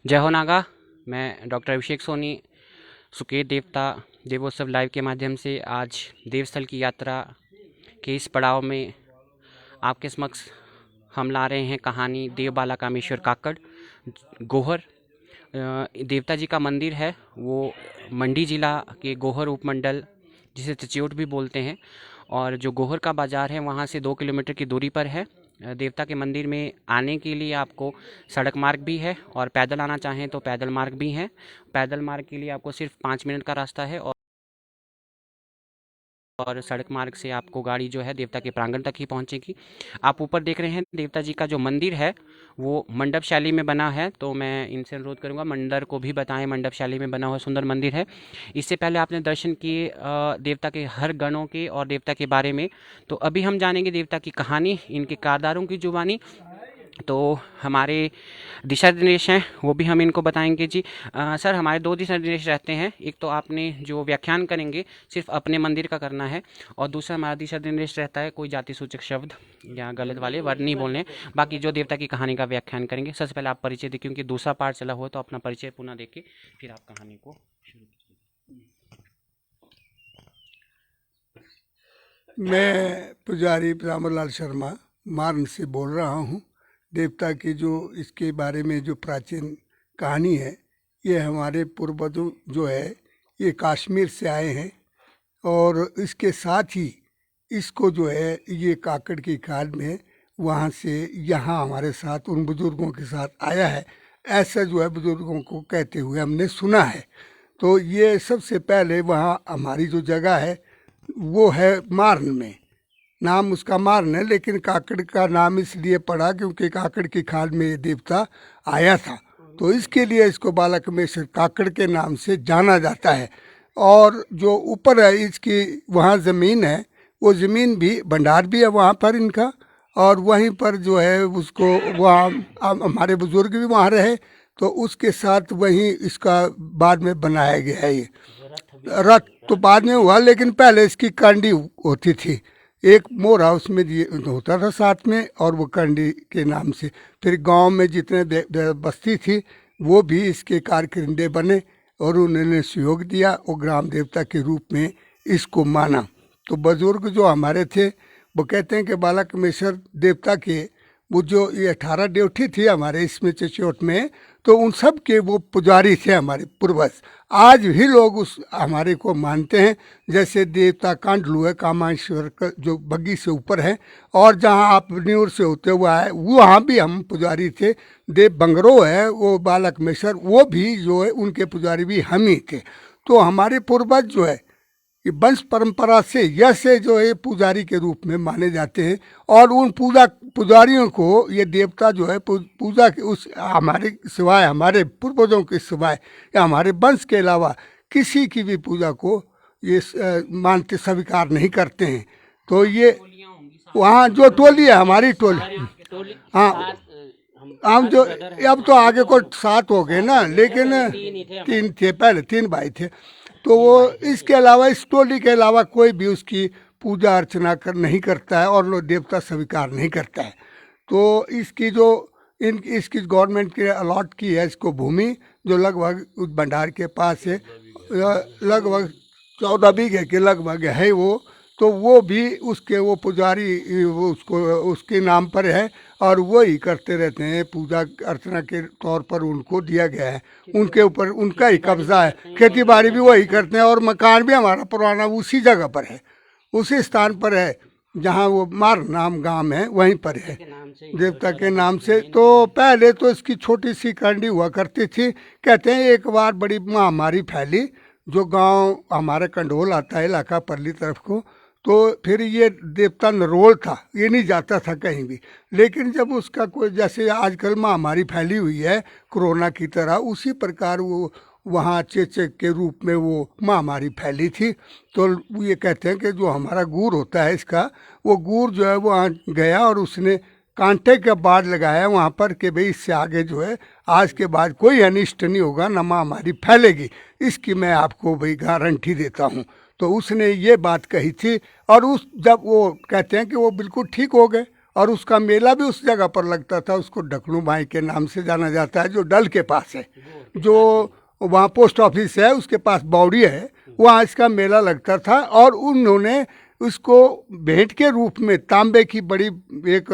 जय हो नागा। मैं डॉक्टर अभिषेक सोनी सुकेत देवता देवोत्सव लाइव के माध्यम से आज देवस्थल की यात्रा के इस पड़ाव में आपके समक्ष हम ला रहे हैं कहानी देव बाला कामेश्वर काकड़ गोहर। देवता जी का मंदिर है वो मंडी जिला के गोहर उपमंडल जिसे चच्योट भी बोलते हैं, और जो गोहर का बाज़ार है वहाँ से 2 किलोमीटर की दूरी पर है। देवता के मंदिर में आने के लिए आपको सड़क मार्ग भी है और पैदल आना चाहें तो पैदल मार्ग भी है। पैदल मार्ग के लिए आपको सिर्फ 5 मिनट का रास्ता है, और सड़क मार्ग से आपको गाड़ी जो है देवता के प्रांगण तक ही पहुंचेगी। आप ऊपर देख रहे हैं देवता जी का जो मंदिर है वो मंडप शैली में बना है, तो मैं इनसे अनुरोध करूंगा मंदिर को भी बताएं। मंडप शैली में बना हुआ सुंदर मंदिर है। इससे पहले आपने दर्शन किए देवता के हर गणों के और देवता के बारे में, तो अभी हम जानेंगे देवता की कहानी इनके कारदारों की जुबानी। तो हमारे दिशा निर्देश हैं वो भी हम इनको बताएंगे जी। सर, हमारे 2 दिशा निर्देश रहते हैं। एक तो आपने जो व्याख्यान करेंगे सिर्फ अपने मंदिर का करना है, और दूसरा हमारा दिशा निर्देश रहता है कोई जाति सूचक शब्द या गलत वाले वर्ड नहीं बोलने। बाकी जो देवता की कहानी का व्याख्यान करेंगे, सबसे पहले आप परिचय दें क्योंकि दूसरा पार्ट चला हुआ है, तो अपना परिचय पुनः दे के फिर आप कहानी को शुरू कीजिए। मैं पुजारी रामलाल शर्मा मार्न से बोल रहा हूँ। देवता की जो इसके बारे में जो प्राचीन कहानी है, ये हमारे पूर्वजों जो है ये कश्मीर से आए हैं, और इसके साथ ही इसको जो है ये काकड़ की खाल में वहाँ से यहाँ हमारे साथ उन बुज़ुर्गों के साथ आया है, ऐसा जो है बुज़ुर्गों को कहते हुए हमने सुना है। तो ये सबसे पहले वहाँ हमारी जो जगह है वो है मार्न में, नाम उसका मार्न है, लेकिन काकड़ का नाम इसलिए पड़ा क्योंकि काकड़ की खाल में ये देवता आया था, तो इसके लिए इसको बालाकमेश्वर काकड़ के नाम से जाना जाता है। और जो ऊपर है इसकी वहाँ ज़मीन है, वो ज़मीन भी भंडार भी है वहाँ पर इनका, और वहीं पर जो है उसको वहाँ हमारे बुज़ुर्ग भी वहाँ रहे, तो उसके साथ वहीं इसका बाद में बनाया गया है। ये रथ तो बाद में हुआ, लेकिन पहले इसकी कंडी होती थी, एक मोरा उसमें होता था साथ में, और वो कंडी के नाम से फिर गांव में जितने बस्ती थी वो भी इसके कारकरिंदे बने, और उन्होंने सहयोग दिया और ग्राम देवता के रूप में इसको माना। तो बुजुर्ग जो हमारे थे वो कहते हैं कि बालाकमेश्वर देवता के वो जो ये 18 ड्योठी थी हमारे इसमें चच्योट में, तो उन सब के वो पुजारी थे हमारे पूर्वज। आज भी लोग उस हमारे को मानते हैं। जैसे देवता कांडलू है कामेश्वर का जो बग्गी से ऊपर है, और जहाँ आप न्यूर से होते हुए आए वहाँ भी हम पुजारी थे। देव बंगरो है वो बालाकमेश्वर, वो भी जो है उनके पुजारी भी हम ही थे। तो हमारे पूर्वज जो है ये वंश परंपरा से ऐसे जो है पुजारी के रूप में माने जाते हैं, और उन पुजारियों को ये देवता जो है पूजा के उस हमारे सिवाय, हमारे पूर्वजों के सिवाय या हमारे वंश के अलावा किसी की भी पूजा को ये मानते स्वीकार नहीं करते हैं। तो ये वहाँ जो टोली है हमारी टोली, हाँ हम जो अब तो आगे को 7 हो गए ना, लेकिन 3 थे, पहले 3 भाई थे। तो वो इसके अलावा इस टोली के अलावा कोई भी उसकी पूजा अर्चना नहीं करता है, और लोग देवता स्वीकार नहीं करता है। तो इसकी जो इसकी गवर्नमेंट के अलॉट की है इसको भूमि, जो लगभग उस भंडार के पास है, लगभग 14 बीघे के लगभग है वो। तो वो भी उसके वो पुजारी वो उसको उसके नाम पर है, और वो ही करते रहते हैं, पूजा अर्चना के तौर पर उनको दिया गया है, उनके ऊपर उनका ही कब्जा है। खेती बाड़ी भी वही करते हैं, और मकान भी हमारा पुराना उसी जगह पर है, उसी स्थान पर है जहाँ वो मार नाम गांव है, वहीं पर है देवता के नाम से। तो पहले तो इसकी छोटी सी कंडी हुआ करती थी। कहते हैं एक बार बड़ी महामारी फैली, जो गांव हमारा कंडोल आता है इलाका परली तरफ को, तो फिर ये देवता नरोल था, ये नहीं जाता था कहीं भी। लेकिन जब उसका कोई जैसे आजकल महामारी फैली हुई है कोरोना की तरह, उसी प्रकार वो वहाँ चेचक के रूप में वो महामारी फैली थी। तो ये कहते हैं कि जो हमारा गूर होता है इसका, वो गूर जो है वहाँ गया और उसने कांटे का बाढ़ लगाया वहाँ पर कि भाई इससे आगे जो है आज के बाद कोई अनिष्ट नहीं होगा, न महामारी फैलेगी, इसकी मैं आपको भाई गारंटी देता हूँ। तो उसने ये बात कही थी, और उस जब वो कहते हैं कि वो बिल्कुल ठीक हो गए, और उसका मेला भी उस जगह पर लगता था। उसको ढकणू भाई के नाम से जाना जाता है, जो डल के पास है, जो वहाँ पोस्ट ऑफिस है उसके पास बावड़ी है, वहाँ इसका मेला लगता था। और उन्होंने उसको भेंट के रूप में तांबे की बड़ी एक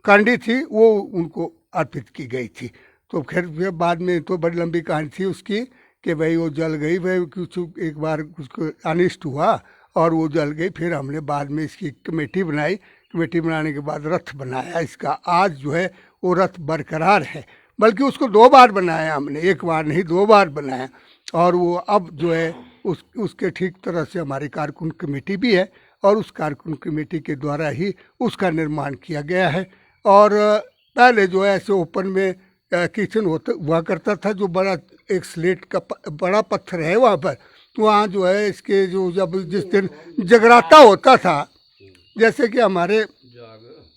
कांडी थी, वो उनको अर्पित की गई थी। तो फिर बाद में तो बड़ी लंबी कहानी थी उसकी कि भाई वो जल गई, भाई कुछ एक बार उसको अनिष्ट हुआ और वो जल गई। फिर हमने बाद में इसकी कमेटी बनाई, कमेटी बनाने के बाद रथ बनाया इसका। आज जो है वो रथ बरकरार है, बल्कि उसको 2 बार बनाया हमने, एक बार नहीं 2 बार बनाया। और वो अब जो है उसके ठीक तरह से हमारी कारकुन कमेटी भी है, और उस कारकुन कमेटी के द्वारा ही उसका निर्माण किया गया है। और पहले जो है ऐसे ओपन में किचन हुआ करता था, जो बड़ा एक स्लेट का बड़ा पत्थर है वहाँ पर। तो वहाँ जो है इसके जो जब जिस दिन जगराता होता था, जैसे कि हमारे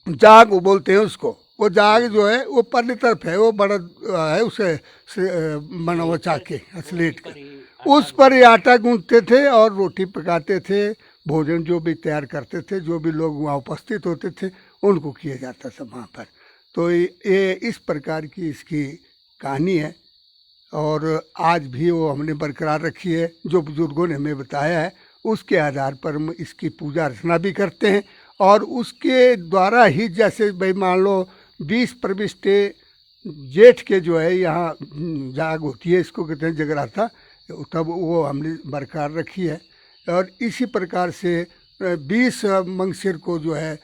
जाग वो बोलते हैं उसको, वो जाग जो है वो परली तरफ है, वो बड़ा है उसे बना हुआ चाके स्लेट का, उस पर ये आटा गूंथते थे और रोटी पकाते थे। भोजन जो भी तैयार करते थे, जो भी लोग वहाँ उपस्थित होते थे उनको किया जाता था वहाँ पर। तो ये इस प्रकार की इसकी कहानी है, और आज भी वो हमने बरकरार रखी है। जो बुजुर्गों ने हमें बताया है उसके आधार पर हम इसकी पूजा अर्चना भी करते हैं। और उसके द्वारा ही, जैसे भाई मान लो 20 प्रविष्टे जेठ के जो है यहाँ जाग होती है, इसको कहते हैं जगराता, तब वो हमने बरकरार रखी है। और इसी प्रकार से 20 मंगसिर को जो है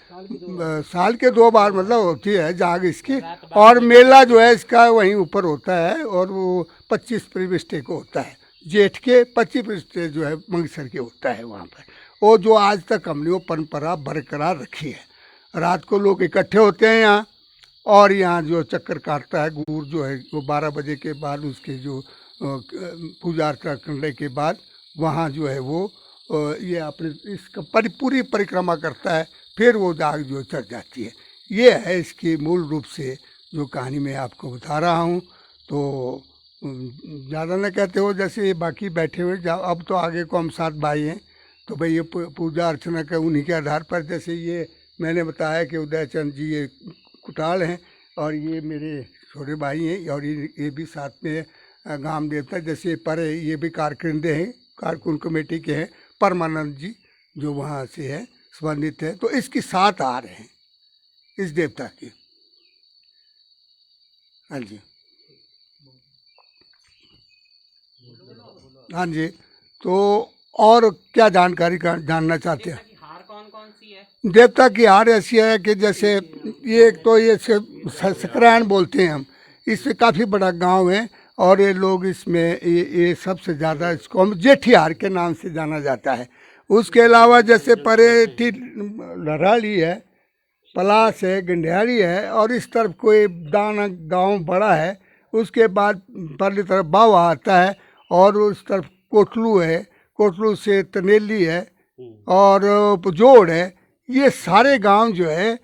साल के 2 बार मतलब होती है जाग इसकी, और मेला जो है इसका वहीं ऊपर होता है, और वो 25 प्रविष्टे को होता है, जेठ के 25 प्रविष्टे जो है मंगसिर के होता है वहाँ पर। वो जो आज तक हमने वो परंपरा बरकरार रखी है। रात को लोग इकट्ठे होते हैं यहाँ, और यहाँ जो चक्कर काटता है गुड़ जो है वो 12 बजे के बाद, उसके जो पूजा अर्चना करने के बाद वहाँ जो है वो ये अपने इसका पूरी परिक्रमा करता है, फिर वो जाग जो चढ़ जाती है। ये है इसकी मूल रूप से जो कहानी मैं आपको बता रहा हूँ। तो ज़्यादा न कहते हो, जैसे ये बाकी बैठे हुए अब तो आगे को हम 7 भाई हैं, तो भाई ये पूजा अर्चना का उन्हीं के आधार पर, जैसे ये मैंने बताया कि उदयचंद जी ये कुटाल हैं, और ये मेरे छोटे भाई हैं, और ये भी साथ में गांव देवता। जैसे पर ये भी कारकुंदे हैं, कारकुन कमेटी के हैं, परमानंद जी जो वहाँ से है संबंधित है। तो इसकी 7 आर हैं इस देवता की। हाँ जी, हाँ जी। तो और क्या जानकारी जानना चाहते हैं? हार कौन कौन सी है? देवता की हार ऐसी है कि जैसे ये एक तो ये सकरायण बोलते हैं हम, इसमें काफ़ी बड़ा गांव है, और ये लोग इसमें ये सबसे ज़्यादा इसको हम जेठी हार के नाम से जाना जाता है। उसके अलावा जैसे परेठी लड़ाली है, पलास है, गंडियारी है, और इस तरफ कोई दाना गांव बड़ा है, उसके बाद परली तरफ बावा आता है, और उस तरफ कोटलू है, कोटलू से तनेली है, और जोड़ है। ये सारे गांव जो है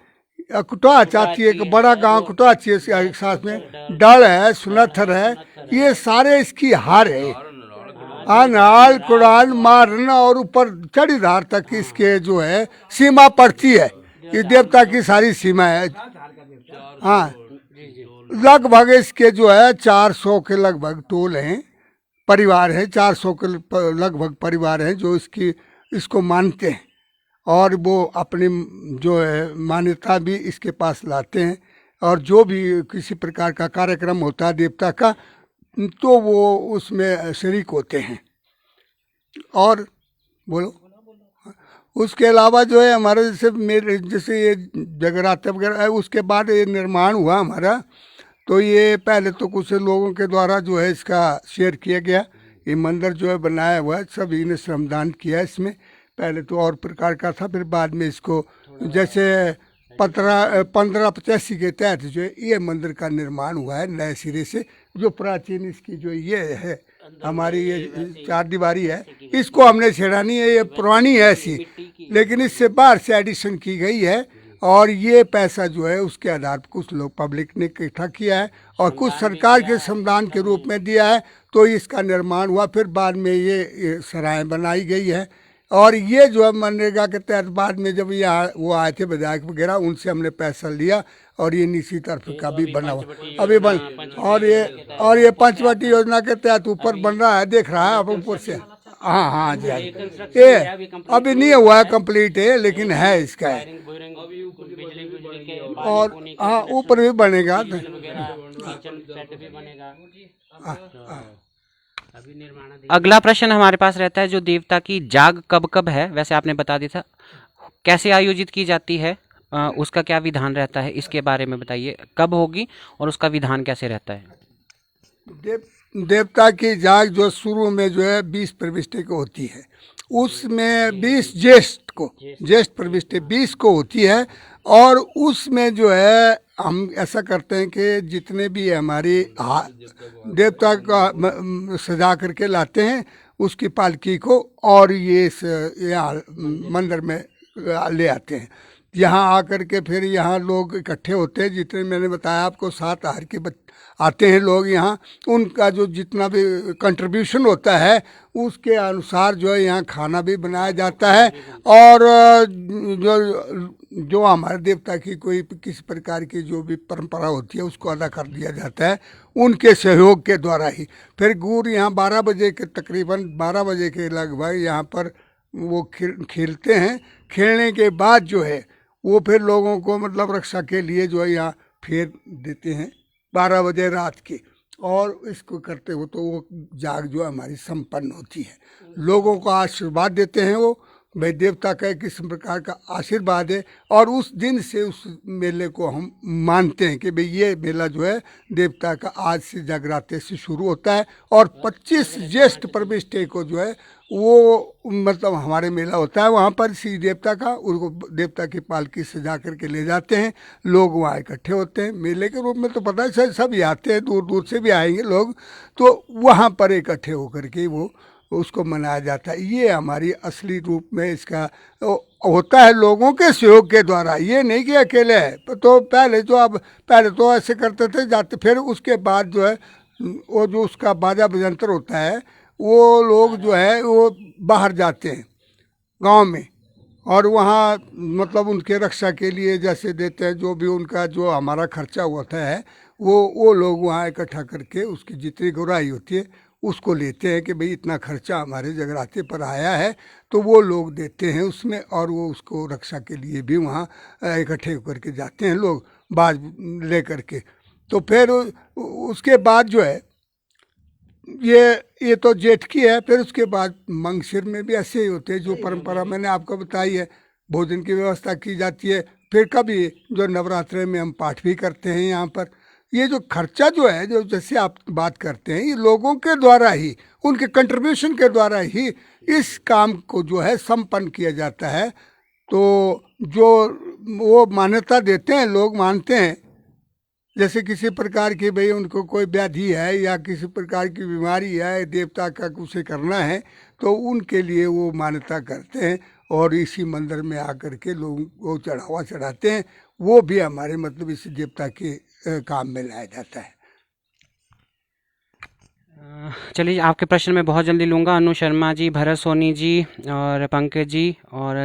कुटा चाची है, एक बड़ा गांव कुटाची है, साथ में डल है, सुनथर है, ये सारे इसकी हार है। अनाल कुड़ाल मारन और ऊपर चढ़ीधार तक इसके जो है सीमा पड़ती है। इस देवता की सारी सीमा है। हाँ, लगभग इसके जो है 400 के लगभग टोल हैं, परिवार हैं, 400 के लगभग परिवार हैं जो इसको मानते हैं, और वो अपनी जो है मान्यता भी इसके पास लाते हैं। और जो भी किसी प्रकार का कार्यक्रम होता है देवता का, तो वो उसमें शरीक होते हैं। और बोलो, उसके अलावा जो है हमारा जैसे ये जगराता वगैरह है, उसके बाद ये निर्माण हुआ हमारा। तो ये पहले तो कुछ लोगों के द्वारा जो है इसका शेयर किया गया। ये मंदिर जो है बनाया हुआ है, सभी ने श्रमदान किया इसमें। पहले तो और प्रकार का था, फिर बाद में इसको जैसे 1585 के तहत जो है ये मंदिर का निर्माण हुआ है नए सिरे से। जो प्राचीन इसकी जो ये है हमारी ये 4 दीवारी है, इसको हमने छेड़ा नहीं है, ये पुरानी है ऐसी, लेकिन इससे बाहर से एडिशन की गई है। और ये पैसा जो है उसके आधार पर कुछ लोग पब्लिक ने इकट्ठा किया है, और कुछ सरकार के श्रमदान के रूप में दिया है, तो इसका निर्माण हुआ। फिर बाद में ये सराय बनाई गई है, और ये जो है मनरेगा के तहत बाद में जब यहाँ वो आए थे विधायक वगैरह, उनसे हमने पैसा लिया और ये नीची तरफ का भी बना हुआ अभी बन, और ये पंचवटी योजना के तहत ऊपर बन रहा है, देख रहा है आप ऊपर से। हाँ हाँ जी हाँ, ये अभी नहीं हुआ है कंप्लीट है, लेकिन है इसका है। और हाँ ऊपर भी बनेगा, अगला प्रश्न हमारे पास रहता है जो देवता की जाग कब कब है, वैसे आपने बता दिया था, कैसे आयोजित की जाती है, उसका क्या विधान रहता है, इसके बारे में बताइए, कब होगी और उसका विधान कैसे रहता है। देवता की जाग जो शुरू में जो है 20 प्रविष्टि को होती है, उसमें 20 ज्येष्ठ प्रविष्टि 20 को होती है, और उसमें जो है हम ऐसा करते हैं कि जितने भी हमारी देवता का सजा करके लाते हैं उसकी पालकी को, और ये यहाँ मंदिर में ले आते हैं। यहाँ आकर के फिर यहाँ लोग इकट्ठे होते हैं, जितने मैंने बताया आपको 7 आहार के आते हैं लोग यहाँ, उनका जो जितना भी कंट्रीब्यूशन होता है उसके अनुसार जो है यहाँ खाना भी बनाया जाता है, और जो हमारे देवता की कोई किसी प्रकार की जो भी परंपरा होती है उसको अदा कर दिया जाता है उनके सहयोग के द्वारा ही। फिर गुड़ यहाँ 12 बजे के तकरीबन 12 बजे के लगभग यहाँ पर वो खेलते हैं, खेलने के बाद जो है वो फिर लोगों को मतलब रक्षा के लिए जो है यहाँ फेर देते हैं 12 बजे रात के, और इसको करते हो तो वो जाग जो हमारी संपन्न होती है। लोगों को आशीर्वाद देते हैं वो, भाई देवता का एक किसी प्रकार का आशीर्वाद है, और उस दिन से उस मेले को हम मानते हैं कि भाई ये मेला जो है देवता का आज से जगराते से शुरू होता है, और 25 ज्येष्ठ प्रविष्टि को जो है वो मतलब हमारे मेला होता है वहाँ पर श्री देवता का, उनको देवता की पालकी सजा करके ले जाते हैं, लोग वहाँ इकट्ठे होते हैं मेले के रूप में, तो पता है सब आते हैं, दूर दूर से भी आएंगे लोग, तो वहाँ पर इकट्ठे होकर के वो उसको मनाया जाता है। ये हमारी असली रूप में इसका होता है लोगों के सहयोग के द्वारा, ये नहीं कि अकेले है। तो पहले तो ऐसे करते थे जाते, फिर उसके बाद जो है वो जो उसका बाजा बजंतर होता है वो लोग जो है वो बाहर जाते हैं गांव में, और वहाँ मतलब उनके रक्षा के लिए जैसे देते हैं, जो भी उनका जो हमारा खर्चा होता है वो लोग वहाँ इकट्ठा करके उसकी जितनी गुराई होती है उसको लेते हैं कि भाई इतना खर्चा हमारे जगराते पर आया है, तो वो लोग देते हैं उसमें, और वो उसको रक्षा के लिए भी वहाँ इकट्ठे करके जाते हैं लोग बाज ले करके। तो फिर उसके बाद जो है ये तो जेठ की है, फिर उसके बाद मंगसिर में भी ऐसे ही होते हैं, जो परंपरा मैंने आपको बताई है, भोजन की व्यवस्था की जाती है। फिर कभी जो नवरात्रे में हम पाठ भी करते हैं यहाँ पर। ये जो खर्चा जो है, जो जैसे आप बात करते हैं, ये लोगों के द्वारा ही, उनके कंट्रीब्यूशन के द्वारा ही इस काम को जो है संपन्न किया जाता है। तो जो वो मान्यता देते हैं, लोग मानते हैं, जैसे किसी प्रकार की भाई उनको कोई व्याधि है या किसी प्रकार की बीमारी है, देवता का कुछ करना है, तो उनके लिए वो मान्यता करते हैं, और इसी मंदिर में आकर के लोगों को चढ़ावा चढ़ाते हैं। वो भी हमारे मतलब इस देवता के काम में लाया जाता है। चलिए, आपके प्रश्न मैं बहुत जल्दी लूँगा। अनु शर्मा जी, भरत सोनी जी और पंकज जी और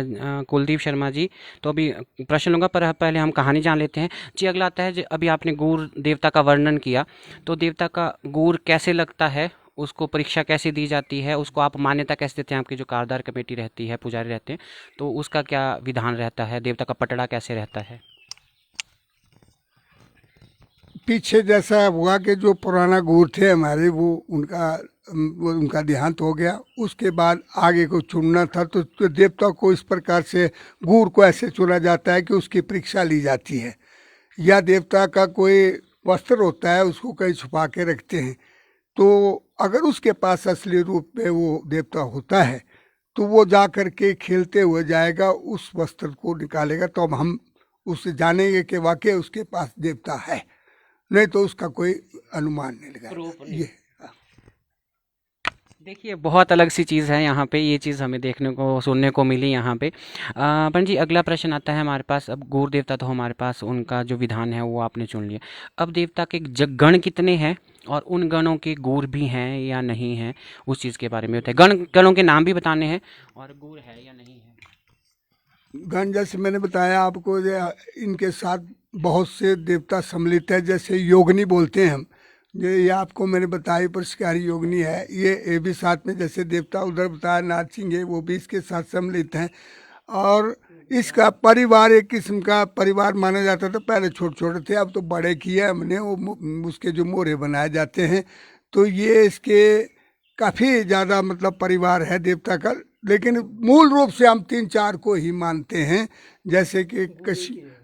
कुलदीप शर्मा जी, तो अभी प्रश्न लूँगा, पर पहले हम कहानी जान लेते हैं जी। अगला आता है, अभी आपने गूर देवता का वर्णन किया, तो देवता का गूर कैसे लगता है, उसको परीक्षा कैसे दी जाती है, उसको आप मान्यता कैसे देते हैं, आपकी जो कारदार कमेटी रहती है, पुजारी रहते हैं, तो उसका क्या विधान रहता है, देवता का पटड़ा कैसे रहता है। पीछे जैसा हुआ कि जो पुराना गूर थे हमारे, वो उनका देहांत हो गया, उसके बाद आगे को चुनना था, तो देवता को इस प्रकार से गूर को ऐसे चुना जाता है कि उसकी परीक्षा ली जाती है, या देवता का कोई वस्त्र होता है उसको कहीं छुपा के रखते हैं, तो अगर उसके पास असली रूप में वो देवता होता है तो वो जा कर के खेलते हुए जाएगा, उस वस्त्र को निकालेगा, तो अब हम उससे जानेंगे कि वाकई उसके पास देवता है, नहीं तो उसका कोई अनुमान नहीं लगा ये। देखिए बहुत अलग सी चीज़ है यहाँ पे, ये चीज़ हमें देखने को सुनने को मिली यहाँ पे। पंडित जी, अगला प्रश्न आता है हमारे पास। अब गौर देवता तो हमारे पास उनका जो विधान है वो आपने चुन लिया। अब देवता के जग गण कितने हैं और उन गणों के गौर भी हैं या नहीं हैं, उस चीज़ के बारे में होता है। गणों के नाम भी बताने हैं और गौर है या नहीं है। गण जैसे मैंने बताया आपको, इनके साथ बहुत से देवता सम्मिलित है, जैसे योगिनी बोलते हैं हम। ये आपको मैंने बताया परिष्कारी योगिनी है, ये भी साथ में, जैसे देवता उधर बताया नाथ सिंह है, वो भी इसके साथ सम्मिलित हैं। और इसका परिवार एक किस्म का परिवार माना जाता था, पहले छोटे छोटे थे, अब तो बड़े किए हमने। वो उसके जो मोरे बनाए जाते हैं, तो ये इसके काफ़ी ज़्यादा मतलब परिवार है देवता का। लेकिन मूल रूप से हम 3-4 को ही मानते हैं, जैसे कि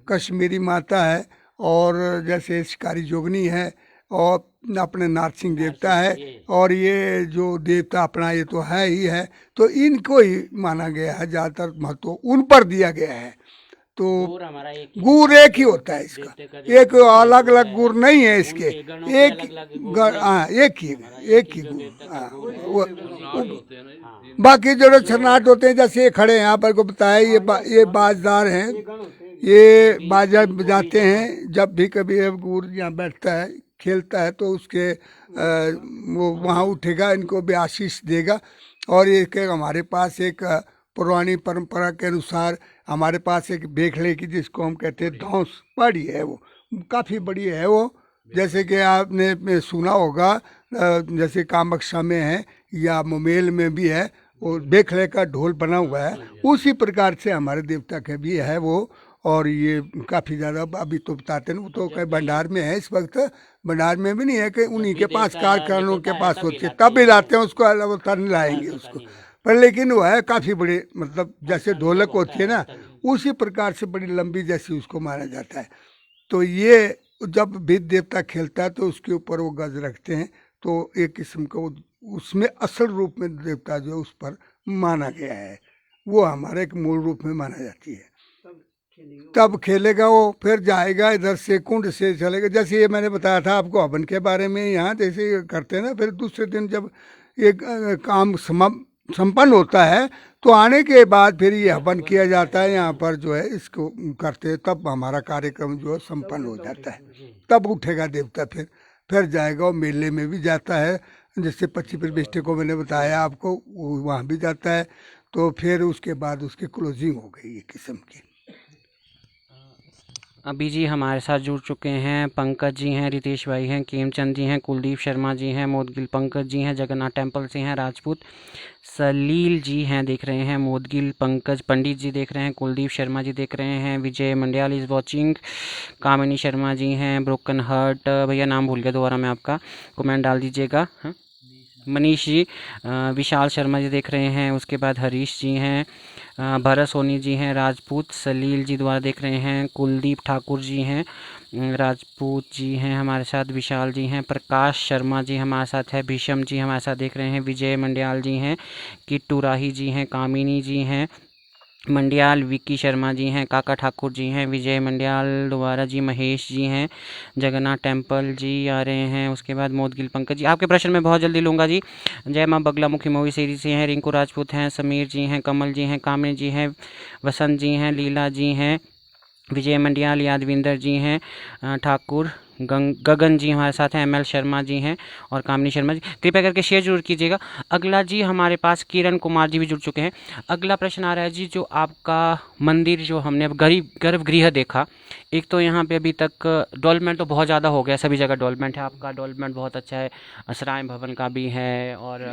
कश्मीरी माता है, और जैसे शिकारी जोगनी है, और अपने नारसिंह देवता है, और ये जो देवता अपना ये तो है ही है। तो इनको ही माना गया है, ज़्यादातर महत्व उन पर दिया गया है। तो गुड़ एक ही होता है इसका, एक अलग अलग गुड़ नहीं है इसके, हाँ एक ही गुड़। बाकी जो छरनाट होते हैं, जैसे ये खड़े हैं यहाँ पर को बताया, ये बाजदार हैं, ये बाजा बजाते हैं। जब भी कभी गुड़ यहाँ बैठता है खेलता है, तो उसके वो वहाँ उठेगा, इनको भी आशीष देगा। और ये हमारे पास एक पुरानी परंपरा के अनुसार हमारे पास एक बेखले की, जिसको हम कहते हैं धौंस, बड़ी है वो, काफ़ी बड़ी है वो। जैसे कि आपने सुना होगा, जैसे कामाख्या में है या मुमेल में भी है, वो बेखले का ढोल बना हुआ है। उसी प्रकार से हमारे देवता का भी है वो। और ये काफ़ी ज़्यादा अभी तो बताते हैं, वो तो कहीं भंडार में है इस वक्त। भंडार में भी नहीं है कि उन्हीं के पास कारखानों के पास होती है, तब भी लाते हैं उसको, अवतार नहीं लाएंगे उसको। पर लेकिन वो है काफ़ी बड़ी, मतलब जैसे ढोलक होती है ना, उसी प्रकार से बड़ी लंबी जैसी उसको माना जाता है। तो ये जब भी देवता खेलता है तो उसके ऊपर वो गज रखते हैं, तो एक किस्म का उसमें असल रूप में देवता जो उस पर माना गया है, वो हमारे एक मूल रूप में माना जाती है। तब खेलेगा वो, फिर जाएगा इधर से कुंड से चलेगा। जैसे ये मैंने बताया था आपको हवन के बारे में, यहाँ जैसे करते हैं ना, फिर दूसरे दिन जब ये काम संपन्न होता है, तो आने के बाद फिर ये हवन किया जाता है यहाँ पर जो है, इसको करते हैं, तब हमारा कार्यक्रम जो है संपन्न हो जाता है। तब उठेगा देवता, फिर जाएगा, और मेले में भी जाता है, जैसे 25 को मैंने बताया आपको, वहाँ भी जाता है। तो फिर उसके बाद उसकी क्लोजिंग हो गई एक किस्म की। अभी जी हमारे साथ जुड़ चुके हैं पंकज जी हैं, रितेश भाई हैं, केमचंद जी हैं, कुलदीप शर्मा जी हैं, मोदगिल पंकज जी हैं, जगन्नाथ टेम्पल से हैं, राजपूत सलील जी हैं देख रहे हैं, मोदगिल पंकज पंडित जी देख रहे हैं, कुलदीप शर्मा जी देख रहे हैं, विजय मंडियाल इज़ वॉचिंग, कामिनी शर्मा जी हैं, ब्रोकन हार्ट, भैया नाम भूल गया, दोबारा मैं आपका कमेंट डाल दीजिएगा। हाँ, मनीष जी, विशाल शर्मा जी देख रहे हैं, उसके बाद हरीश जी हैं, भरत सोनी जी हैं, राजपूत सलील जी द्वारा देख रहे हैं, कुलदीप ठाकुर जी हैं, राजपूत जी हैं हमारे साथ, विशाल जी हैं, प्रकाश शर्मा जी हमारे साथ है, भीषम जी हमारे साथ देख रहे हैं, विजय मंडियाल जी हैं, किट्टू राही जी हैं, कामिनी जी हैं मंडियाल, विक्की शर्मा जी हैं, काका ठाकुर जी हैं, विजय मंडियाल दोबारा जी, महेश जी हैं, जगन्नाथ टेम्पल जी आ रहे हैं, उसके बाद मोदगिल पंकज जी। आपके प्रश्न मैं बहुत जल्दी लूँगा जी। जय माँ बगला मुखी मूवी सीरीज से हैं, रिंकू राजपूत हैं, समीर जी हैं, कमल जी हैं, कामिनी जी हैं, वसंत जी हैं, लीला जी हैं, विजय मंडियाल, यादविंदर जी हैं, ठाकुर गगन जी हमारे साथ हैं, एमएल शर्मा जी हैं और कामिनी शर्मा जी। कृपया करके शेयर जरूर कीजिएगा। अगला जी हमारे पास किरण कुमार जी भी जुड़ चुके हैं। अगला प्रश्न आ रहा है जी, जो आपका मंदिर जो हमने अब गर्भगृह देखा, एक तो यहाँ पे अभी तक डेवलपमेंट तो बहुत ज़्यादा हो गया, सभी जगह डेवलपमेंट है, आपका डेवलपमेंट बहुत अच्छा है, सराय भवन का भी है और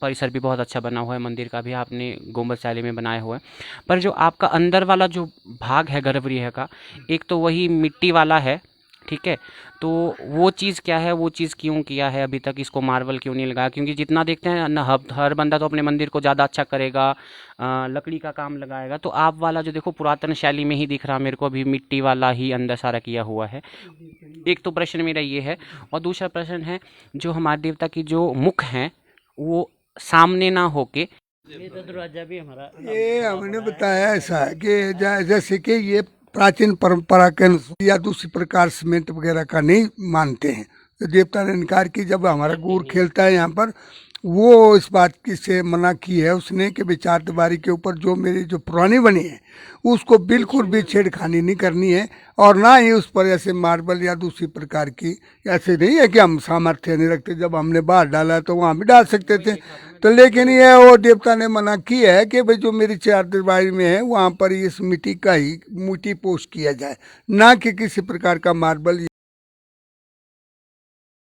परिसर भी बहुत अच्छा बना हुआ है, मंदिर का भी आपने गुंबद शैली में बनाया हुआ है। पर जो आपका अंदर वाला जो भाग है गर्भगृह का, एक तो वही मिट्टी वाला है, ठीक है, तो वो चीज़ क्या है, वो चीज़ क्यों किया है अभी तक, इसको मार्बल क्यों नहीं लगाया? क्योंकि जितना देखते हैं ना, हर बंदा तो अपने मंदिर को ज़्यादा अच्छा करेगा, लकड़ी का काम लगाएगा, तो आप वाला जो देखो पुरातन शैली में ही दिख रहा मेरे को, अभी मिट्टी वाला ही अंदर सारा किया हुआ है। एक तो प्रश्न मेरा ये है, और दूसरा प्रश्न है, जो हमारे देवता की जो मुख हैं वो सामने ना होके, ये तो दरवाजा भी हमारा, ये हमने बताया ऐसा है कि जैसे कि ये प्राचीन परंपरा के अनुसार या दूसरी प्रकार सीमेंट वगैरह का नहीं मानते हैं, तो देवता ने इनकार की। जब हमारा गुर खेलता है यहाँ पर, वो इस बात की से मना की है उसने कि भाई चारदीवारी के ऊपर जो मेरी जो पुरानी बनी है उसको बिल्कुल भी छेड़खानी नहीं करनी है, और ना ही उस पर ऐसे मार्बल या दूसरी प्रकार की, ऐसे नहीं है कि हम सामर्थ्य नहीं रखते, जब हमने बाहर डाला तो वहाँ भी डाल सकते थे। तो लेकिन ये वो देवता ने मना की है कि भाई जो मेरी चारदीवारी में है वहाँ पर इस मिट्टी का ही मिट्टी पोष किया जाए, ना कि किसी प्रकार का मार्बल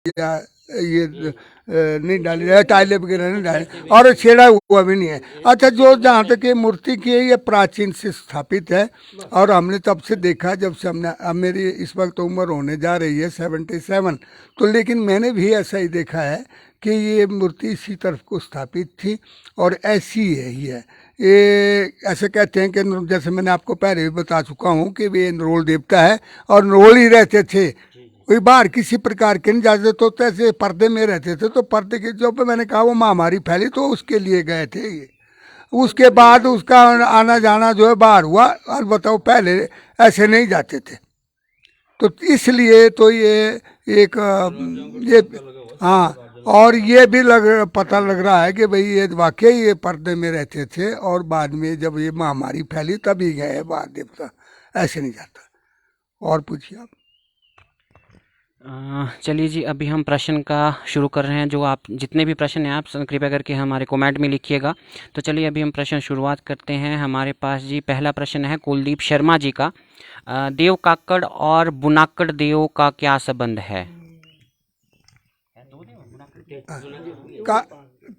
या ये नहीं डाली जाए, टाइलें वगैरह नहीं डाले, और छेड़ा हुआ भी नहीं है। अच्छा, जो जहाँ तक ये मूर्ति की है ये प्राचीन से स्थापित है, और हमने तब से देखा जब से हमने, अब मेरी इस वक्त उम्र होने जा रही है 77, तो लेकिन मैंने भी ऐसा ही देखा है कि ये मूर्ति इसी तरफ को स्थापित थी और ऐसी है ही है। ये ऐसे कहते हैं कि जैसे मैंने आपको पहले भी बता चुका हूँ कि वे नरोल देवता है और नरोल ही रहते थे, कोई बाहर किसी प्रकार के नहीं जाते, तो ऐसे पर्दे में रहते थे। तो पर्दे के जो पे मैंने कहा वो महामारी फैली तो उसके लिए गए थे ये, उसके बाद उसका आना जाना जो है बाहर हुआ, और बताओ पहले ऐसे नहीं जाते थे। तो इसलिए तो ये एक ये, हाँ, और ये भी पता लग रहा है कि भाई ये वाकई ये पर्दे में रहते थे, और बाद में जब ये महामारी फैली तभी गए बाहर देवता, ऐसे नहीं जाता। और पूछिए आप। चलिए जी, अभी हम प्रश्न का शुरू कर रहे हैं। जो आप जितने भी प्रश्न हैं आप कृपया करके हमारे कमेंट में लिखिएगा। तो चलिए अभी हम प्रश्न शुरुआत करते हैं। हमारे पास जी पहला प्रश्न है कुलदीप शर्मा जी का। देव काकड़ और बुनाकड़ देव का क्या संबंध है? का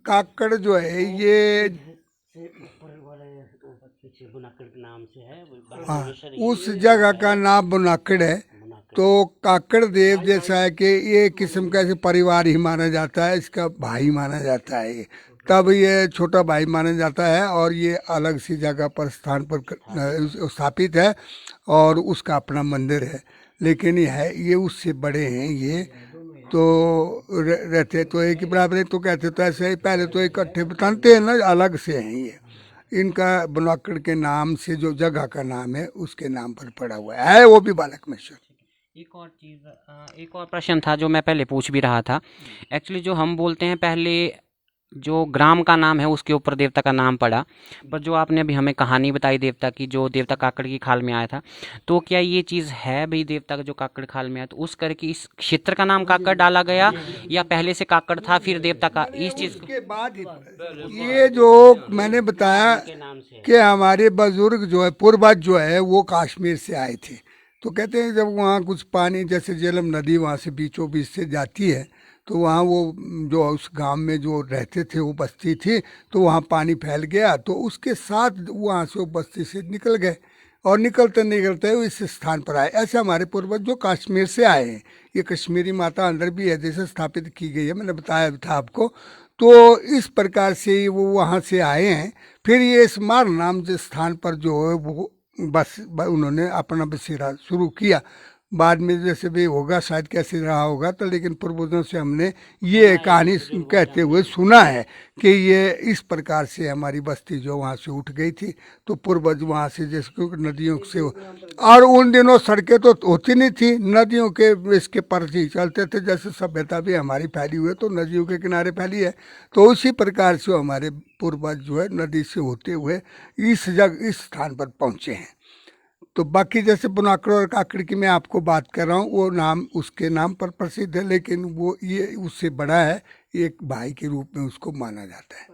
काकड़ जो है ये, ऊपर वाले पीछे बुनाकर के नाम से है हाँ, उस जगह का नाम बुनाकड़ है। तो काकड़ देव जैसा है कि ये किस्म का ऐसे परिवार ही माना जाता है, इसका भाई माना जाता है ये, तब ये छोटा भाई माना जाता है, और ये अलग सी जगह पर स्थान पर स्थापित है, और उसका अपना मंदिर है। लेकिन ये उससे बड़े हैं ये, तो रहते तो एक ही बराबर है, तो कहते तो ऐसे ही पहले तो इकट्ठे बताते हैं ना, अलग से हैं ये। इनका बुनाकड़ के नाम से जो जगह का नाम है उसके नाम पर पड़ा हुआ है वो भी बालक महेश्वर। एक और चीज़, एक और प्रश्न था जो मैं पहले पूछ भी रहा था। एक्चुअली जो हम बोलते हैं पहले जो ग्राम का नाम है उसके ऊपर देवता का नाम पड़ा, पर जो आपने अभी हमें कहानी बताई देवता की, जो देवता काकड़ की खाल में आया था, तो क्या ये चीज़ है भाई देवता का जो काकड़ खाल में आया तो उस करके इस क्षेत्र का नाम काकड़ डाला गया, या पहले से काकड़ था फिर देवता का इस चीज़ उसके बाद ये जो मैंने बताया कि हमारे बुजुर्ग जो है, पूर्वज जो है, वो कश्मीर से आए थे। तो कहते हैं जब वहाँ कुछ पानी, जैसे झेलम नदी वहाँ से बीचों बीच से जाती है, तो वहाँ वो जो उस गांव में जो रहते थे वो बस्ती थी, तो वहाँ पानी फैल गया, तो उसके साथ वहाँ से वो बस्ती से निकल गए, और निकलते निकलते वो इस स्थान पर आए। ऐसे हमारे पूर्वज जो कश्मीर से आए हैं, ये कश्मीरी माता अंदर भी है जैसे स्थापित की गई है, मैंने बताया था आपको। तो इस प्रकार से वो वहाँ से आए हैं। फिर ये स्मार नाम जिस स्थान पर जो है वो बस उन्होंने अपना बसेरा शुरू किया। बाद में जैसे भी होगा शायद कैसे रहा होगा, तो लेकिन पूर्वजों से हमने ये कहानी कहते हुए सुना है कि ये इस प्रकार से हमारी बस्ती जो वहाँ से उठ गई थी। तो पूर्वज वहाँ से जैसे नदियों से, और उन दिनों सड़कें तो होती नहीं थी, नदियों के इसके पर ही चलते थे। जैसे सभ्यता भी हमारी फैली हुई है तो नदियों के किनारे फैली है, तो उसी प्रकार से हमारे पूर्वज जो है नदी से होते हुए इस स्थान पर पहुँचे हैं। तो बाकी जैसे बुनाकड़ और काकड़ की मैं आपको बात कर रहा हूँ, वो नाम उसके नाम पर प्रसिद्ध है, लेकिन वो ये उससे बड़ा है, एक भाई के रूप में उसको माना जाता है।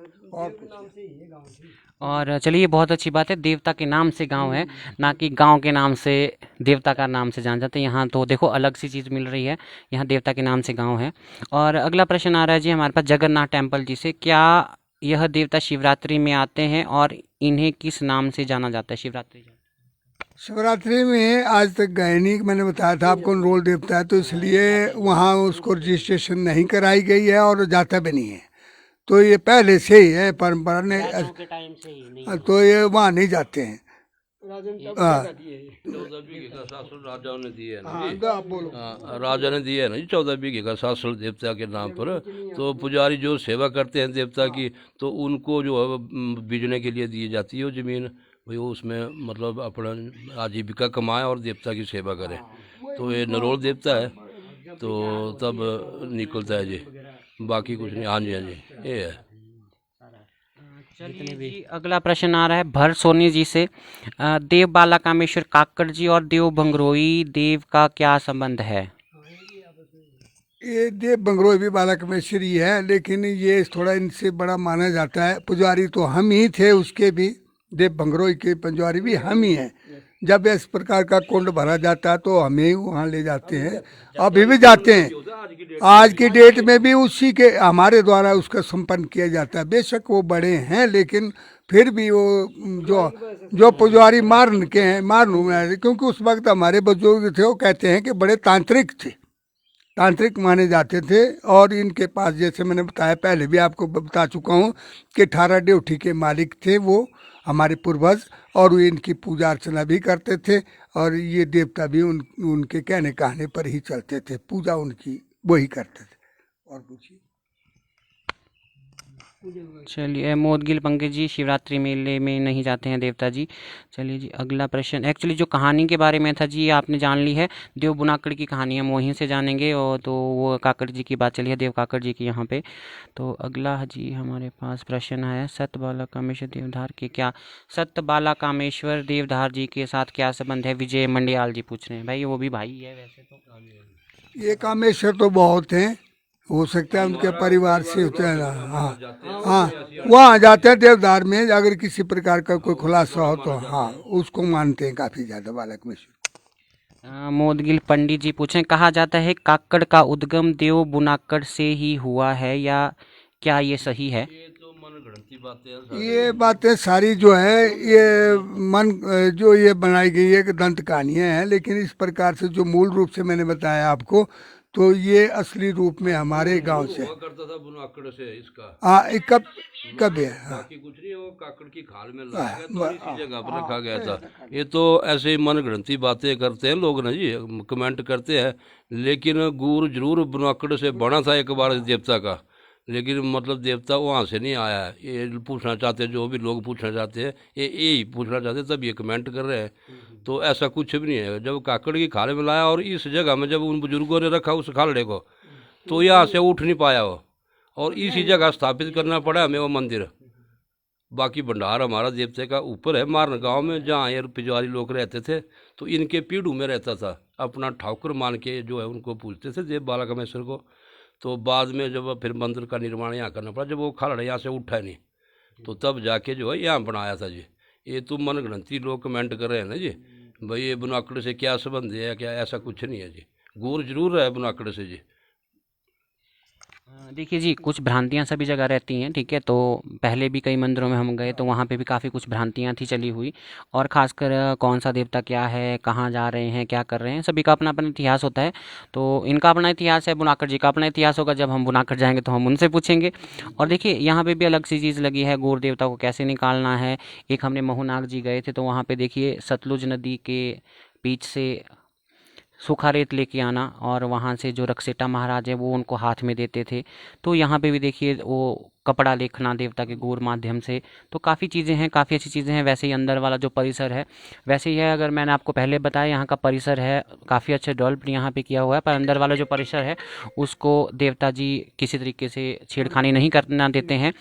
और चलिए बहुत अच्छी बात है, देवता के नाम से गांव है, ना कि गांव के नाम से देवता का नाम से जान जाते हैं। यहाँ तो देखो अलग सी चीज़ मिल रही है, यहाँ देवता के नाम से गांव है। और अगला प्रश्न आ रहा है जी हमारे पास जगन्नाथ टेम्पल जी से। क्या यह देवता शिवरात्रि में आते हैं और इन्हें किस नाम से जाना जाता है शिवरात्रि? शिवरात्रि में आज तक गए नहीं, मैंने बताया था आपको नरोल देवता है, तो इसलिए वहाँ उसको रजिस्ट्रेशन नहीं कराई गई है और जाता भी नहीं है। तो ये पहले से ही है परंपरा ने, तो ये वहाँ नहीं जाते हैं। हाँ, 14 बीघे का शासन राजाओं ने दिए है ना हाँ, जी। तो आप बोलो। हाँ, राजा ने दिया है ना जी 14 बीघे का शासन देवता के नाम पर। तो पुजारी जो सेवा करते हैं देवता की, तो उनको जो है बीजने के लिए दी जाती है वो ज़मीन, भाई वो उसमें मतलब अपना आजीविका कमाएं और देवता की सेवा करें। तो ये नरोल देवता है। तो तब निकलता है जी, बाकी कुछ नहीं। हाँ जी, हाँ जी, ये है। चलिए जी, अगला प्रश्न आ रहा है भर सोनी जी से। देव बाला कामेश्वर काकड़ जी और देव भंगरोई देव का क्या संबंध है? ये देव बंगरोई भी बाला कमेश्वरी है, लेकिन ये थोड़ा इनसे बड़ा माना जाता है। पुजारी तो हम ही थे उसके भी, देव बंगरोई के पुजारी भी हम ही हैं। जब इस प्रकार का कुंड भरा जाता है तो हमें वहाँ ले जाते हैं, अभी भी जाते हैं। आज की डेट में भी उसी के हमारे द्वारा उसका संपन्न किया जाता है। बेशक वो बड़े हैं, लेकिन फिर भी वो जो जो पुजारी मारन के हैं, मारनू में, क्योंकि उस वक्त हमारे बुजुर्ग थे, वो कहते हैं कि बड़े तांत्रिक थे, तांत्रिक माने जाते थे। और इनके पास, जैसे मैंने बताया पहले भी आपको बता चुका हूँ, कि 18 ड्यूटी के मालिक थे वो हमारे पूर्वज, और वो इनकी पूजा अर्चना भी करते थे। और ये देवता भी उनके कहने कहने पर ही चलते थे, पूजा उनकी वही करते थे। और पूछिए। चलिए, मोदगिल पंकज जी शिवरात्रि मेले में नहीं जाते हैं देवता जी। चलिए जी, अगला प्रश्न एक्चुअली जो कहानी के बारे में था जी, ये आपने जान ली है। देव बुनाकड़ की कहानी हम वहीं से जानेंगे, और तो वो काकड़ जी की बात चली है, देव काकड़ जी की यहाँ पे। तो अगला जी हमारे पास प्रश्न आया, सत्य बाला कामेश्वर देवधार के क्या, सत्य बाला कामेश्वर देवधार जी के साथ क्या संबंध है? विजय मंडियाल जी पूछ रहे हैं। भाई वो भी भाई है वैसे तो। ये कामेश्वर तो बहुत हैं, हो सकता है उनके परिवार से होते हैं। हाँ हाँ, वहाँ जाते हैं देवदार में, अगर किसी प्रकार का कोई खुलासा हो तो हाँ, उसको मानते हैं काफ़ी ज़्यादा बालक में। मोदगिल पंडित जी पूछें, कहा जाता है काकड़ का उद्गम देव बुनाकड़ से ही हुआ है, या क्या ये सही है? ये तो मनगढ़ंती बातें हैं सारी। ये बातें सारी जो है, ये मन जो ये बनाई गई है कि दंत कहानियाँ हैं, लेकिन इस प्रकार से जो मूल रूप से मैंने बताया आपको, तो ये असली रूप में हमारे गांव से हुआ करता था बुनाकड़ से इसका। हाँ। कब कब है? हाँ बाकी कुछ नहीं, वो काकड़ की खाल में लाया गया तो इसी जगह पर रखा गया था। ये तो ऐसे ही मनगढ़ंती बातें करते हैं लोग ना जी, कमेंट करते हैं। लेकिन गुर जरूर बुनाकड़ से बना था एक बार देवता का, लेकिन मतलब देवता वहाँ से नहीं आया है। ये पूछना चाहते हैं, जो भी लोग पूछना चाहते हैं, ये यही पूछना चाहते हैं, तब ये कमेंट कर रहे हैं। तो ऐसा कुछ भी नहीं है। जब काकड़ की खाल में लाया और इस जगह में जब उन बुजुर्गों ने रखा उस खालड़े को, तो यहाँ से उठ नहीं पाया वो, और इसी जगह स्थापित करना पड़ा हमें वो मंदिर। बाकी भंडार हमारा देवते का ऊपर है मारन गांव में, जहाँ ये पिजवारी लोग रहते थे, तो इनके पीढ़ू में रहता था। अपना ठाकुर मान के जो है उनको पूछते थे, देव बाला कामेश्वर को। तो बाद में जब फिर मंदिर का निर्माण यहाँ करना पड़ा, जब वो खालड़ा यहाँ से उठा नहीं, तो तब जाके जो है यहाँ बनाया था जी। ये तो मनगढ़ंती लोग कमेंट कर रहे हैं ना जी, भाई ये बुनाकड़ से क्या संबंध है, क्या ऐसा कुछ नहीं है जी। गौर जरूर है बुनाकड़ से जी। देखिए जी, कुछ भ्रांतियाँ सभी जगह रहती हैं, ठीक है। तो पहले भी कई मंदिरों में हम गए तो वहाँ पे भी काफ़ी कुछ भ्रांतियाँ थी चली हुई, और ख़ासकर कौन सा देवता क्या है, कहाँ जा रहे हैं, क्या कर रहे हैं, सभी का अपना अपना इतिहास होता है। तो इनका अपना इतिहास है, बुनाकड़ जी का अपना इतिहास होगा। जब हम बुनाकड़ जाएंगे तो हम उनसे पूछेंगे। और देखिए यहाँ पे भी अलग सी चीज़ लगी है, गौर देवता को कैसे निकालना है। एक हमने मोहनाग जी गए थे, तो वहाँ पे देखिए सतलुज नदी के बीच से सूखा रेत लेके आना, और वहाँ से जो रक्सेटा महाराज है वो उनको हाथ में देते थे। तो यहाँ पे भी देखिए वो कपड़ा लिखना देवता के गौर माध्यम से। तो काफ़ी चीज़ें हैं, काफ़ी अच्छी चीज़ें हैं। वैसे ही अंदर वाला जो परिसर है वैसे ही है, अगर मैंने आपको पहले बताया यहाँ का परिसर है काफ़ी अच्छे डेवलप यहाँ पे किया हुआ है, पर अंदर वाला जो परिसर है उसको देवता जी किसी तरीके से छेड़खानी नहीं करना देते हैं।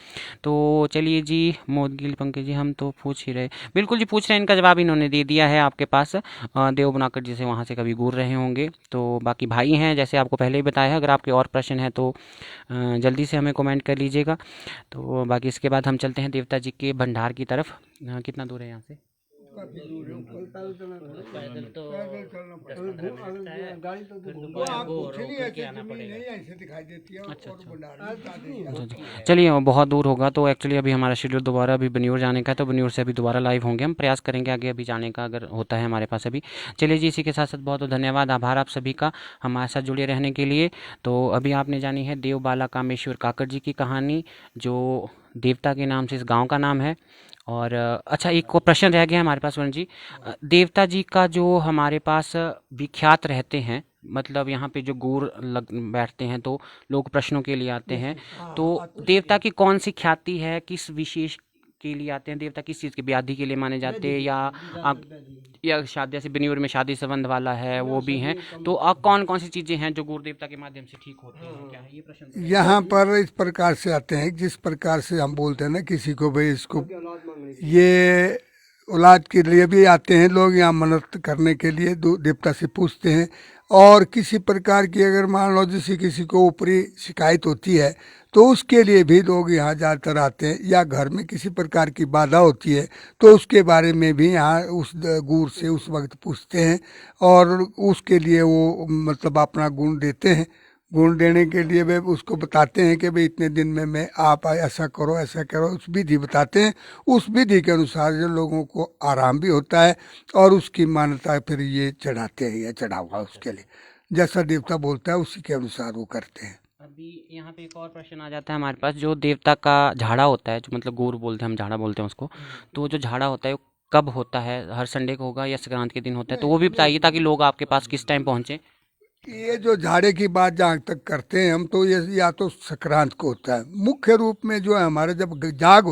तो चलिए जी, मोदगिल पंकज जी हम तो पूछ ही रहे, बिल्कुल जी पूछ रहे हैं, इनका जवाब इन्होंने दे दिया है आपके पास। देव बुनाकर जी से वहाँ से कभी गुर रहे होंगे। तो बाकी भाई हैं, जैसे आपको पहले ही बताया है। अगर आपके और प्रश्न हैं तो जल्दी से हमें कमेंट कर लीजिएगा। तो बाकी इसके बाद हम चलते हैं देवता जी के भंडार की तरफ। कितना दूर है यहाँ से? पैदल तो 10-15 मिनट है, फिर वो दोबारा आपको गो चलिए होकर के ऐसे आना जमीन पड़ेगा। नहीं ऐसे दिखाई देती है, अच्छा, और अच्छा। भंडार में ज्यादा ही है। चलिए, बहुत दूर होगा। तो एक्चुअली अभी हमारा शेड्यूल दोबारा अभी बन्यूर जाने का है, तो बन्यूर से अभी दोबारा लाइव होंगे। हम प्रयास करेंगे आगे अभी जाने का, अगर होता है हमारे पास अभी। चलिए जी, इसी के साथ साथ बहुत बहुत धन्यवाद, आभार आप सभी का हमारे साथ जुड़े रहने के लिए। तो अभी आपने जानी है देव बाला कामेश्वर काकड़ जी की कहानी, जो देवता के नाम से इस गांव का नाम है। और अच्छा, एक को प्रश्न रह गया है हमारे पास वरुण जी। देवता जी का जो हमारे पास विख्यात रहते हैं, मतलब यहाँ पे जो गौर लग बैठते हैं तो लोग प्रश्नों के लिए आते हैं। तो देवता की कौन सी ख्याति है, किस विशेष के लिए आते हैं देवता? किस चीज़ के, ब्याधि के लिए माने जाते हैं, या आप या शादी, जैसे बनियूर में शादी संबंध वाला है वो भी हैं, तो आप कौन कौन सी चीज़ें हैं जो गुरु देवता के माध्यम से ठीक होती हैं, क्या है ये प्रश्न? यहाँ पर इस प्रकार से आते हैं, जिस प्रकार से हम बोलते हैं ना किसी को भाई इसको ये औलाद के लिए भी आते हैं लोग, यहाँ मन्नत करने के लिए देवता से पूछते हैं। और किसी प्रकार की अगर मान लो जैसे किसी को ऊपरी शिकायत होती है तो उसके लिए भी लोग यहाँ ज़्यादातर आते हैं, या घर में किसी प्रकार की बाधा होती है तो उसके बारे में भी यहाँ उस गुरु से उस वक्त पूछते हैं, और उसके लिए वो मतलब अपना गुण देते हैं। गुण देने के लिए वे उसको बताते हैं कि भाई इतने दिन में मैं आप ऐसा करो, उस विधि बताते हैं। उस विधि के अनुसार जो लोगों को आराम भी होता है, और उसकी मान्यता फिर ये चढ़ाते हैं, या चढ़ा हुआ उसके लिए जैसा देवता बोलता है उसी के अनुसार वो करते हैं। अभी यहाँ पे एक और प्रश्न आ जाता है हमारे पास, जो देवता का झाड़ा होता है, जो मतलब गोर बोलते हैं, हम झाड़ा बोलते हैं उसको, तो वो जो झाड़ा होता है वो कब होता है? हर संडे को होगा या संक्रांत के दिन होता है? तो वो भी बताइए ताकि लोग आपके पास किस टाइम पहुँचे। ये जो झाड़े की बात जहाँ तक करते हैं हम, तो ये या तो संक्रांत को होता है मुख्य रूप में, जो है हमारे जब जाग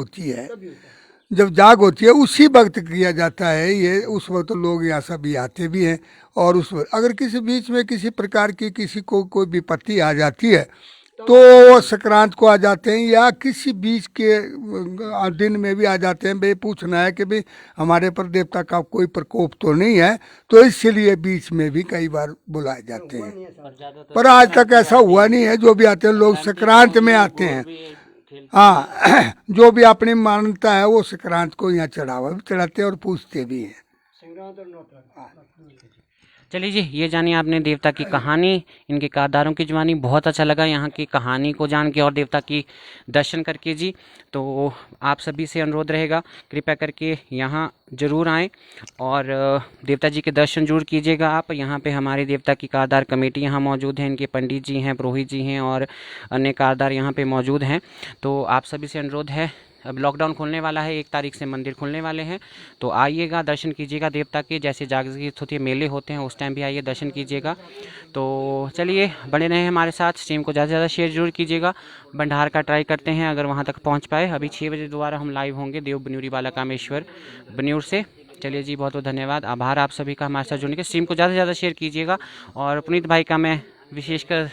होती है उसी वक्त किया जाता है ये। उस वक्त लोग यहाँ सभी आते भी हैं, और उस वक्त अगर किसी बीच में किसी प्रकार की किसी को कोई विपत्ति आ जाती है तो वो संक्रांत को आ जाते हैं, या किसी बीच के दिन में भी आ जाते हैं। भाई पूछना है कि भाई हमारे पर देवता का कोई प्रकोप तो नहीं है, तो इसलिए बीच में भी कई बार बुलाए जाते हैं। पर आज तक ऐसा हुआ नहीं है। जो भी आते हैं लोग संक्रांत में आते हैं। हाँ, जो भी अपनी मान्यता है वो संक्रांत को यहाँ चढ़ावा भी चढ़ाते हैं और पूछते भी हैं। चलिए जी, ये जानिए आपने देवता की कहानी, इनके किरदारों की जुबानी। बहुत अच्छा लगा यहाँ की कहानी को जान के और देवता की दर्शन करके जी। तो आप सभी से अनुरोध रहेगा, कृपया करके यहाँ ज़रूर आएँ और देवता जी के दर्शन जरूर कीजिएगा आप। यहाँ पे हमारे देवता की कारदार कमेटी यहाँ मौजूद है, इनके पंडित जी हैं, पुरोहित जी हैं और अन्य कारदार यहाँ पे मौजूद हैं। तो आप सभी से अनुरोध है, अब लॉकडाउन खुलने वाला है, 1 तारीख से मंदिर खुलने वाले हैं, तो आइएगा, दर्शन कीजिएगा देवता के। जैसे जागृत होती है, मेले होते हैं, उस टाइम भी आइए, दर्शन कीजिएगा। तो चलिए, बने रहें हमारे साथ, स्ट्रीम को ज़्यादा से ज़्यादा शेयर जरूर कीजिएगा। भंडार का ट्राई करते हैं अगर वहाँ तक पहुँच पाए। अभी 6 बजे दोबारा हम लाइव होंगे देव बनूरी बाला कामेश्वर बनियूर से। चलिए जी, बहुत बहुत धन्यवाद, आभार आप सभी का हमारे साथ जुड़ने के। स्ट्रीम को ज़्यादा से ज़्यादा शेयर कीजिएगा, और पुनीत भाई का मैं विशेषकर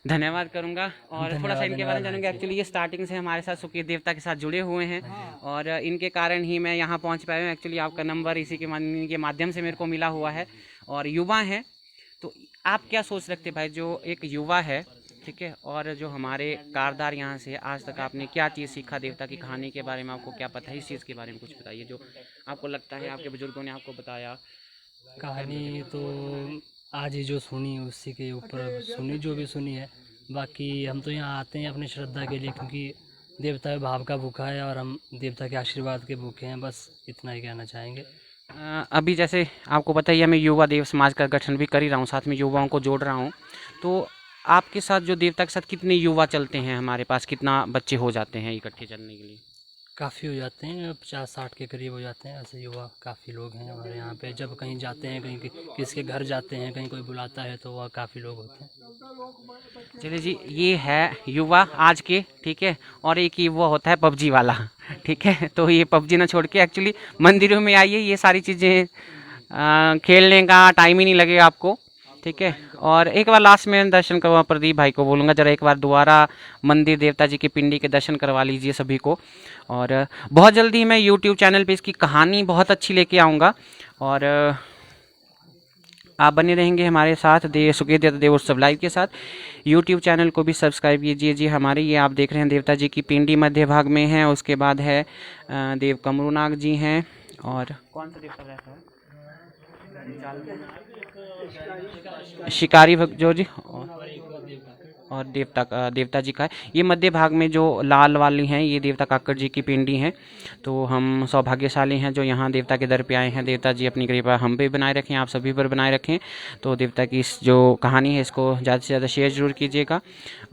धन्यवाद करूंगा। और थोड़ा सा इनके बारे में जानूंगा। एक्चुअली ये स्टार्टिंग से हमारे साथ सुखी देवता के साथ जुड़े हुए हैं, और इनके कारण ही मैं यहाँ पहुँच पाया हूँ। एक्चुअली आपका नंबर इसी के माध्यम से मेरे को मिला हुआ है, और युवा हैं। तो आप क्या सोच रखते भाई, जो एक युवा है, ठीक है, और जो हमारे कारदार यहाँ से, आज तक आपने क्या चीज़ सीखा देवता की कहानी के बारे में? आपको क्या पता है इस चीज़ के बारे में? कुछ बताइए जो आपको लगता है आपके बुजुर्गों ने आपको बताया। कहानी तो आज ही जो सुनी उसी के ऊपर सुनी, जो भी सुनी है। बाकी हम तो यहाँ आते हैं अपनी श्रद्धा के लिए, क्योंकि देवता भाव का भूखा है और हम देवता के आशीर्वाद के भूखे हैं। बस इतना ही कहना चाहेंगे। अभी जैसे आपको पता ही है, मैं युवा देव समाज का गठन भी कर ही रहा हूँ, साथ में युवाओं को जोड़ रहा हूँ। तो आपके साथ जो देवता के साथ कितने युवा चलते हैं हमारे पास, कितना बच्चे हो जाते हैं इकट्ठे चलने के लिए? काफ़ी हो जाते हैं, 50-60 के करीब हो जाते हैं। ऐसे युवा काफ़ी लोग हैं हमारे यहाँ पे। जब कहीं जाते हैं, कहीं किसी के घर जाते हैं, कहीं कोई बुलाता है, तो वह काफ़ी लोग होते हैं। चलिए जी, ये है युवा आज के, ठीक है। और एक युवा होता है पबजी वाला, ठीक है। तो ये पबजी ना छोड़ के एक्चुअली मंदिरों में आइए, ये सारी चीज़ें खेलने का टाइम ही नहीं लगेगा आपको, ठीक है। और एक बार लास्ट में दर्शन करवा, प्रदीप भाई को बोलूँगा जरा एक बार दोबारा मंदिर देवता जी की पिंडी के दर्शन करवा लीजिए सभी को। और बहुत जल्दी मैं यूट्यूब चैनल पे इसकी कहानी बहुत अच्छी लेके आऊँगा, और आप बने रहेंगे हमारे साथ सुखी देवता देव उत्सव लाइव के साथ। यूट्यूब चैनल को भी सब्सक्राइब कीजिए जी हमारे। ये आप देख रहे हैं देवता जी की पिंडी मध्य भाग में है, उसके बाद है देव कमरूनाग जी हैं, और कौन सा देवता रहता है, शिकारी जो जी, और देवता जी का है। ये मध्य भाग में जो लाल वाली हैं, ये देवता काकड़ जी की पिंडी हैं। तो हम सौभाग्यशाली हैं जो यहाँ देवता के दर पे आए हैं। देवता जी अपनी कृपा हम पे बनाए रखें, आप सभी पर बनाए रखें। तो देवता की इस जो कहानी है, इसको ज़्यादा से ज़्यादा शेयर जरूर कीजिएगा।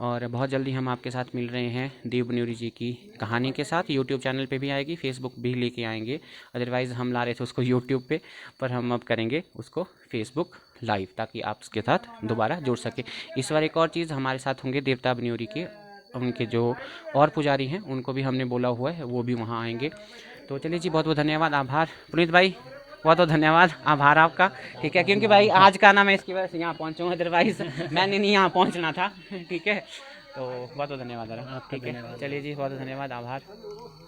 और बहुत जल्दी हम आपके साथ मिल रहे हैं देव बनूरी जी की कहानी के साथ। यूट्यूब चैनल पे भी आएगी, फेसबुक भी लेके आएंगे। अदरवाइज़ हम ला रहे थे उसको यूट्यूब पे, पर हम अब करेंगे उसको फेसबुक लाइव, ताकि आप उसके साथ दोबारा जुड़ सके। इस बार एक और चीज़, हमारे साथ होंगे देवता बनूरी के उनके जो और पुजारी हैं उनको भी हमने बोला हुआ है, वो भी वहाँ आएंगे। तो चलिए जी, बहुत बहुत धन्यवाद, आभार पुनीत भाई, बहुत बहुत धन्यवाद, आभार आपका। ठीक है, क्योंकि भाई आज का ना मैं इसकी वजह से यहाँ पहुँचा हूँ, अदरवाइज मैंने नहीं यहाँ पहुँचना था। ठीक है, तो बहुत बहुत धन्यवाद। ठीक है, चलिए जी, बहुत बहुत धन्यवाद, आभार।